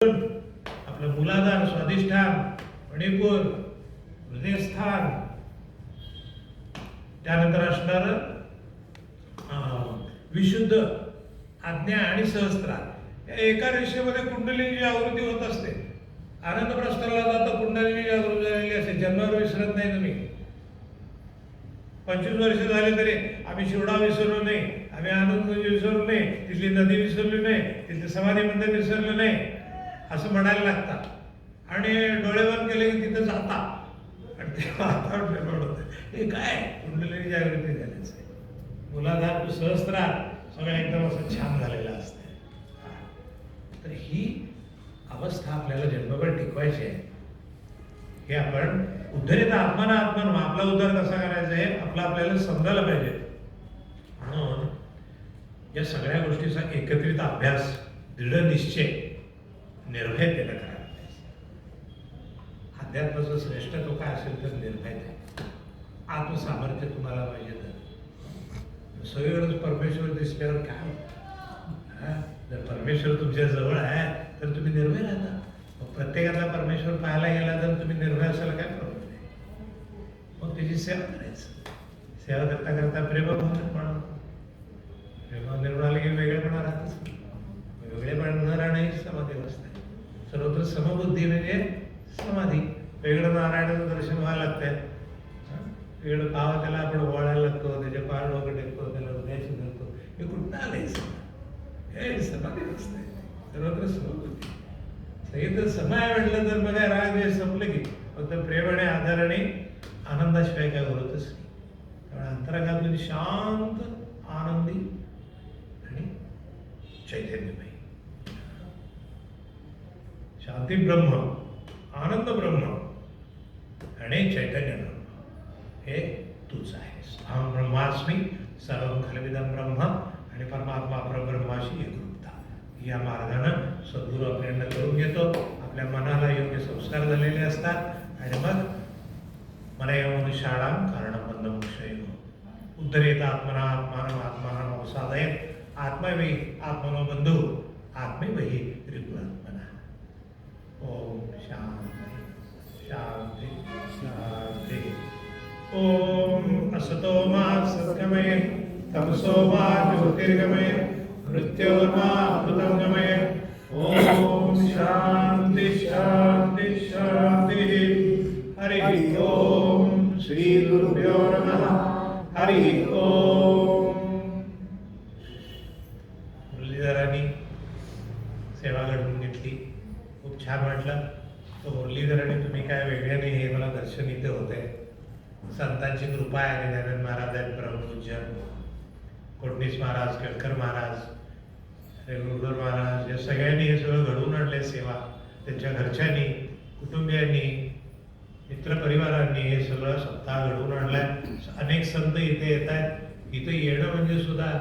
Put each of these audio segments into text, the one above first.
आपलं मूलाधार, स्वाधिष्ठान, मणिपूर, हृदयस्थान, त्यानंतर असणार विशुद्ध आज्ञा आणि सहस्त्रार. या एका रेषेमध्ये कुंडलिनीची आवृत्ती होत असते. आनंद प्रस्थानाला जातं, कुंडलिनीची आवृत्ती झालेली असते. जन्मावर विसरत नाही तुम्ही. 25 वर्ष झाले तरी आम्ही शिवडा विसरलो नाही, आम्ही आनंद विसरलो नाही, तिथली नदी विसरली नाही, तिथले समाधी मंदिर विसरलं नाही असं म्हणायला लागतात. आणि डोळे बंद केले की तिथं जाता आणि तेव्हा हे काय कुंडलिनी जागृती झालीच आहे. मूलाधार टू सहस्त्रार सगळं एकदम असं छान झालेलं असतं. तर ही अवस्था आपल्याला जन्मभर टिकवायची आहे. हे आपण उद्धरित आत्माना आत्मान, आपला उद्धार कसा करायचा आहे आपला आपल्याला समजायला पाहिजे. म्हणून या सगळ्या गोष्टीचा एकत्रित अभ्यास, दृढ निश्चय, निर्भयतेने करायला पाहिजे. अध्यात्माचं श्रेष्ठत्व काय असेल तर निर्भयता, आत्मसामर्थ्य तुम्हाला पाहिजे. तर सगळीकडेच परमेश्वर दिसल्यावर काय, जर परमेश्वर तुमच्या जवळ आहे तर तुम्ही निर्भय राहता. प्रत्येकाला परमेश्वर पाहायला गेला तर तुम्ही निर्भय असायला काय प्रॉब्लेम नाही. मग त्याची सेवा करायचं. सेवा करता करता प्रेमभाव निर्माण होतो. प्रेमभाव निर्माण आले की वेगळेपणा राहतच नाही. वेगळेपणा न राहणं ही समाधी अवस्था आहे. सर्वत्र समबुद्धी म्हणजे समाधी. वेगळं नारायणाचं दर्शन व्हायला लागतंय, वेगळं पाव त्याला आपण ओवाळायला लागतो, त्याच्या पाय डोकं टेकतो, त्याला हृदयाशी धरतो. हे कुठं आलंय? हे समाधी अवस्था आहे. सर्वत्र समबुद्धी. सगळीकडे समय म्हटलं तर मग काय राग द्वेष संपलं की फक्त प्रेम आणि आधार आणि आनंदाशिवाय काय बोलतच नाही. त्यामुळे अंतरंगातून शांत, आनंदी आणि चैतन्यमय. शांती ब्रह्म, आनंद ब्रह्म आणि चैतन्य ब्रह्म हे तूच आहेस. अहम ब्रह्मास्मी सर्वं खलविदं ब्रह्म आणि परमात्मा परब्रह्माशी एकरूपता. या मार्गानं सद्गुरू आपल्याला करून घेतो. आपल्या मनाला योग्य संस्कार झालेले असतात आणि मग मला या मनुष्याणां कारणं बंधमोक्षय उद्धरेत आत्मना आत्मानं आत्मानं साधयेत आत्मवै आत्मनो बंधू आत्मेवहि त्रिपुरात्मना. ओम शांती शांती शांती. ओम असतो मा सत्कमय तमसो मा ज्योतिर्गमय मृत्योर्मा अमृतंगमय. ओम शांति शांति शांति. हरि ओम. श्री गुरुभ्यो नमः. हरि ओम. मुरलीधरांनी सेवा घडवून घेतली, खूप छान वाटलं. तो मुरलीधरांनी तुम्ही काय वेगळे नाही हे मला दर्शन इथे होते. संतांची कृपा आहे. गजानन महाराज आहेत, परमपूज्य कोटणीस महाराज, केळकर महाराज, गुरुधर महाराज, या सगळ्यांनी हे सगळं घडवून आणले. सेवा त्यांच्या घरच्यांनी, कुटुंबियांनी, मित्रपरिवारांनी हे सगळं सप्ताह घडवून आणलाय. अनेक संत इथे येत आहेत. इथे येणं म्हणजे सुद्धा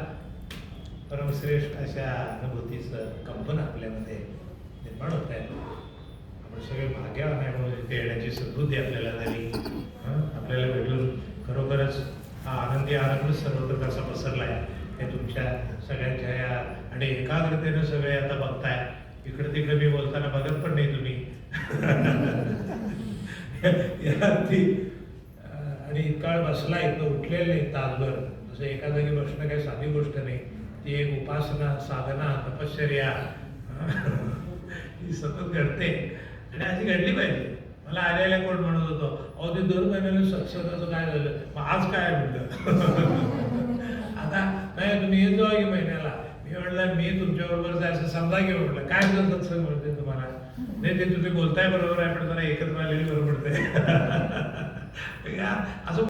परमश्रेष्ठ अशा अनुभूतीचं कंपन आपल्यामध्ये निर्माण होत आहे. आपण सगळे भाग्यवान आहे म्हणून इथे येण्याची सद्बुद्धी आपल्याला झाली. आपल्याला भेटून खरोखरच हा आनंदी आनंद सर्वत्र कसा पसरला आहे हे तुमच्या सगळ्यांच्या या आणि एकाग्रतेनं सगळे आता बघताय. इकडे तिकडे मी बोलताना बघत पण नाही तुम्ही आणि इतका वेळ बसला, इथं उठलेलं नाही तासभर. जसं एका जागी बसणं काही साधी गोष्ट नाही. ती एक उपासना, साधना, तपश्चर्या ही सतत घडते आणि अशी घडली पाहिजे. मला आलेल्या कोण म्हणत होतो, अहो ते 2 महिन्याला सत्संगाचं काय झालं, मग आज काय म्हणलं आता नाही तुम्ही येत जाऊ की महिन्याला. मी म्हटलं मी तुमच्याबरोबर जायचं समजा की म्हटलं काय सत्संग म्हणते तुम्हाला. नाही ते तुम्ही बोलताय बरोबर आहे पण जरा एकत्र आलेली बरोबर पडते असं